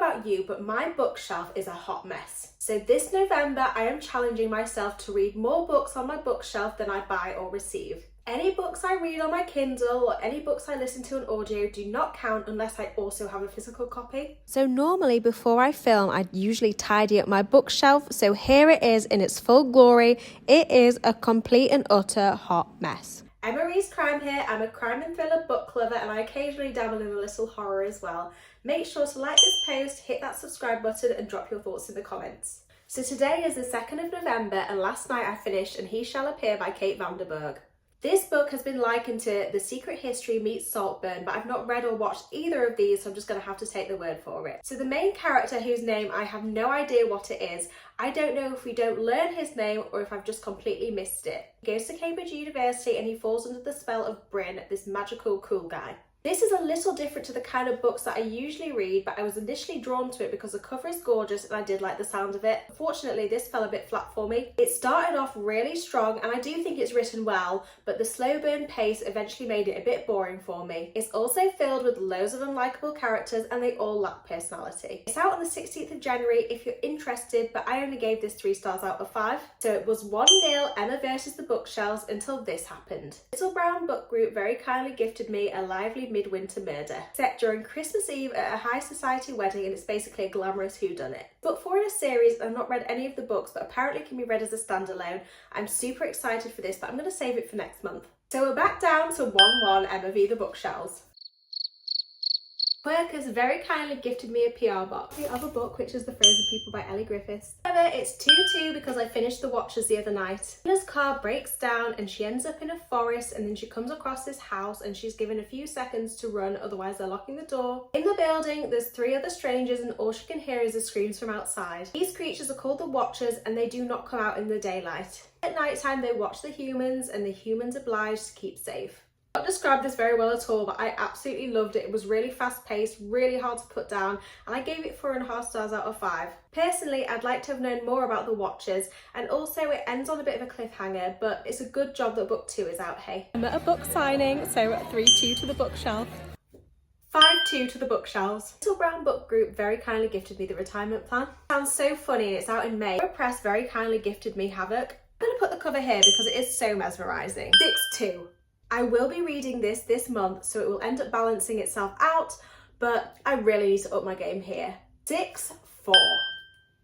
about you, but my bookshelf is a hot mess. So this November, I am challenging myself to read more books on my bookshelf than I buy or receive. Any books I read on my Kindle or any books I listen to on audio do not count unless I also have a physical copy. So normally before I film, I'd usually tidy up my bookshelf. So here it is in its full glory. It is a complete and utter hot mess. Emma Rees Crime here. I'm a crime and thriller book lover and I occasionally dabble in a little horror as well. Make sure to like this post, hit that subscribe button and drop your thoughts in the comments. So today is the 2nd of November and last night I finished And He Shall Appear by Kate Vanderburgh. This book has been likened to The Secret History meets Saltburn, but I've not read or watched either of these, so I'm just going to have to take the word for it. So the main character, whose name I have no idea what it is, I don't know if we don't learn his name or if I've just completely missed it. He goes to Cambridge University and he falls under the spell of Bryn, this magical cool guy. This is a little different to the kind of books that I usually read, but I was initially drawn to it because the cover is gorgeous and I did like the sound of it. Unfortunately, this fell a bit flat for me. It started off really strong and I do think it's written well, but the slow burn pace eventually made it a bit boring for me. It's also filled with loads of unlikable characters and they all lack personality. It's out on the 16th of January if you're interested, but I only gave this 3 stars out of 5. So it was 1-0 Emma versus the bookshelves until this happened. Little Brown Book Group very kindly gifted me a lively midwinter murder set during Christmas Eve at a high society wedding, and it's basically a glamorous whodunit. Book 4 in a series. I've not read any of the books, but apparently can be read as a standalone. I'm super excited for this, but I'm going to save it for next month. So we're back down to 1-1 Emma v the bookshelves. Quirkers very kindly gifted me a PR box of a book, which is The Frozen People by Ellie Griffiths. However, it's 2-2 because I finished The Watchers the other night. Anna's car breaks down and she ends up in a forest, and then she comes across this house and she's given a few seconds to run, otherwise they're locking the door. In the building, there's 3 other strangers and all she can hear is the screams from outside. These creatures are called the Watchers and they do not come out in the daylight. At night time, they watch the humans and the humans obliged to keep safe. Not described this very well at all, but I absolutely loved it. It was really fast paced, really hard to put down, and I gave it 4.5 stars out of 5. Personally, I'd like to have known more about the Watchers, and also it ends on a bit of a cliffhanger, but it's a good job that book 2 is out, hey. I'm at a book signing, so 3-2 to the bookshelf. 5-2 to the bookshelves. Little Brown Book Group very kindly gifted me The Retirement Plan. Sounds so funny and it's out in May. Press very kindly gifted me Havoc. I'm going to put the cover here because it is so mesmerising. 6-2. I will be reading this month, so it will end up balancing itself out, but I really need to up my game here. 6-4.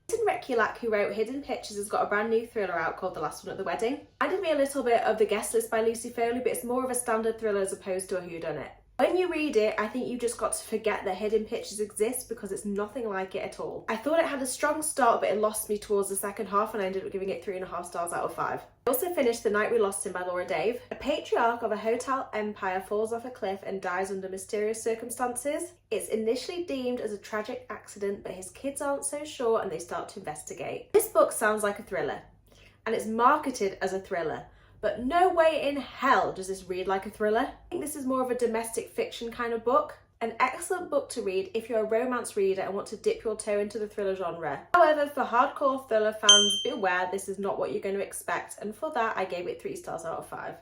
Jason Rekulak, who wrote Hidden Pictures, has got a brand new thriller out called The Last One at the Wedding. Reminded me a little bit of The Guest List by Lucy Foley, but it's more of a standard thriller as opposed to a whodunit. When you read it, I think you just got to forget that Hidden Pictures exists because it's nothing like it at all. I thought it had a strong start, but it lost me towards the second half and I ended up giving it 3.5 stars out of 5. I also finished The Night We Lost Him by Laura Dave. A patriarch of a hotel empire falls off a cliff and dies under mysterious circumstances. It's initially deemed as a tragic accident, but his kids aren't so sure and they start to investigate. This book sounds like a thriller, and it's marketed as a thriller. But no way in hell does this read like a thriller. I think this is more of a domestic fiction kind of book. An excellent book to read if you're a romance reader and want to dip your toe into the thriller genre. However, for hardcore thriller fans, beware, this is not what you're going to expect, and for that I gave it 3 stars out of 5.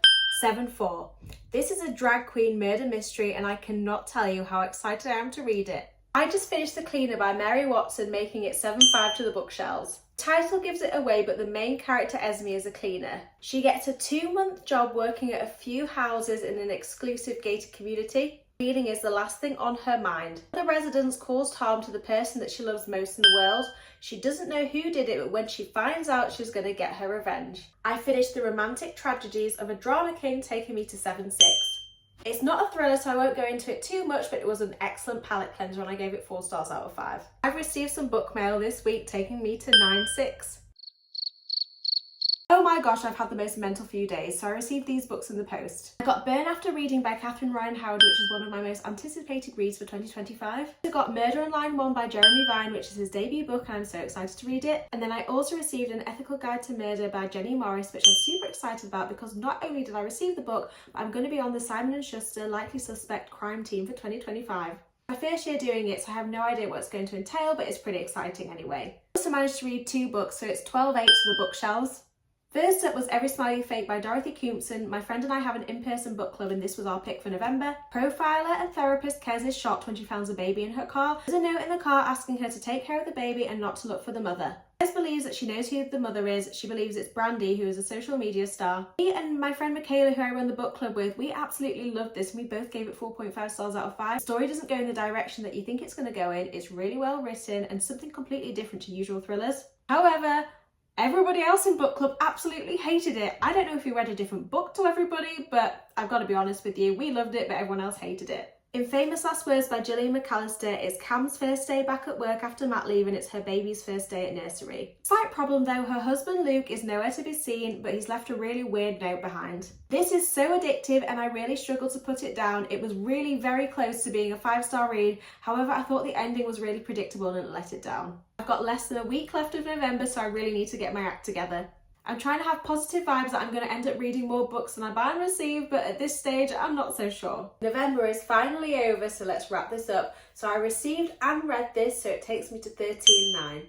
7-4. This is a drag queen murder mystery and I cannot tell you how excited I am to read it. I just finished The Cleaner by Mary Watson, making it 7-5 to the bookshelves. Title gives it away, but the main character Esme is a cleaner. She gets a 2-month job working at a few houses in an exclusive gated community. Cleaning is the last thing on her mind. The residents caused harm to the person that she loves most in the world. She doesn't know who did it, but when she finds out, she's going to get her revenge. I finished The Romantic Tragedies of a Drama King, taking me to 7-6. It's not a thriller, so I won't go into it too much, but it was an excellent palate cleanser and I gave it 4 stars out of 5. I've received some book mail this week, taking me to 9-6. Oh my gosh, I've had the most mental few days, so I received these books in the post. I got Burn After Reading by Catherine Ryan Howard, which is one of my most anticipated reads for 2025. I got Murder on Line 1 by Jeremy Vine, which is his debut book and I'm so excited to read it. And then I also received An Ethical Guide to Murder by Jenny Morris, which I'm super excited about because not only did I receive the book, but I'm going to be on the Simon & Schuster Likely Suspect crime team for 2025. My first year doing it, so I have no idea what it's going to entail, but it's pretty exciting anyway. I also managed to read 2 books, so it's 12-8 to the bookshelves. First up was Every Smile You Fake by Dorothy Coompson. My friend and I have an in-person book club and this was our pick for November. Profiler and therapist Kez is shocked when she finds a baby in her car. There's a note in the car asking her to take care of the baby and not to look for the mother. Kez believes that she knows who the mother is. She believes it's Brandy, who is a social media star. Me and my friend Michaela, who I run the book club with, we absolutely loved this and we both gave it 4.5 stars out of 5. The story doesn't go in the direction that you think it's going to go in. It's really well written and something completely different to usual thrillers. However, everybody else in book club absolutely hated it. I don't know if you read a different book to everybody, but I've got to be honest with you, we loved it, but everyone else hated it. In Famous Last Words by Gillian McAllister, it's Cam's first day back at work after mat leave and it's her baby's first day at nursery. Slight problem though, her husband Luke is nowhere to be seen, but he's left a really weird note behind. This is so addictive and I really struggled to put it down. It was really very close to being a 5-star read, however I thought the ending was really predictable and it let it down. I've got less than a week left of November, so I really need to get my act together. I'm trying to have positive vibes that I'm going to end up reading more books than I buy and receive, but at this stage, I'm not so sure. November is finally over, so let's wrap this up. So I received and read this, so it takes me to 13/9.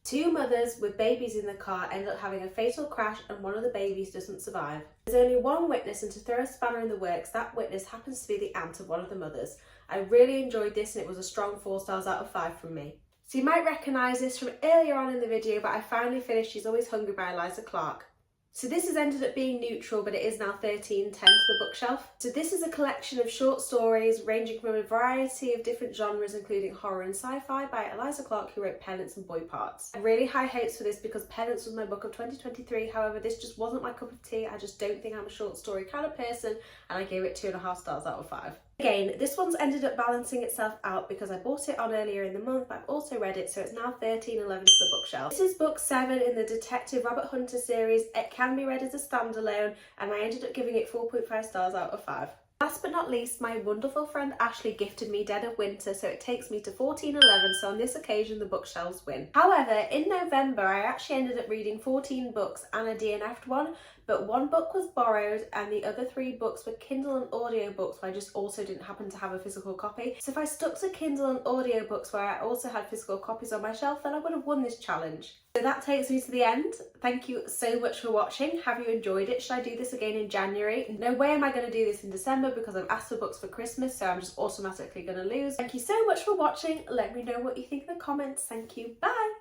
Two mothers with babies in the car end up having a fatal crash and one of the babies doesn't survive. There's only one witness and to throw a spanner in the works, that witness happens to be the aunt of one of the mothers. I really enjoyed this and it was a strong 4 stars out of 5 from me. So you might recognise this from earlier on in the video, but I finally finished She's Always Hungry by Eliza Clark. So this has ended up being neutral, but it is now 13/10 to the bookshelf. So this is a collection of short stories ranging from a variety of different genres, including horror and sci-fi by Eliza Clark, who wrote Penance and Boy Parts. I had really high hopes for this because Penance was my book of 2023, however this just wasn't my cup of tea. I just don't think I'm a short story kind of person, and I gave it 2.5 stars out of 5. Again, this one's ended up balancing itself out because I bought it on earlier in the month, but I've also read it, so it's now 13/11 to the bookshelf. This is book 7 in the Detective Robert Hunter series. It can be read as a standalone, and I ended up giving it 4.5 stars out of 5. Last but not least, my wonderful friend Ashley gifted me Dead of Winter, so it takes me to 14/11, so on this occasion the bookshelves win. However, in November I actually ended up reading 14 books and a DNF'd one, but one book was borrowed and the other 3 books were Kindle and audiobooks where I just also didn't happen to have a physical copy. So if I stuck to Kindle and audiobooks where I also had physical copies on my shelf, then I would have won this challenge. So that takes me to the end. Thank you so much for watching. Have you enjoyed it? Should I do this again in January? No way am I going to do this in December because I've asked for books for Christmas, so I'm just automatically going to lose. Thank you so much for watching. Let me know what you think in the comments. Thank you. Bye!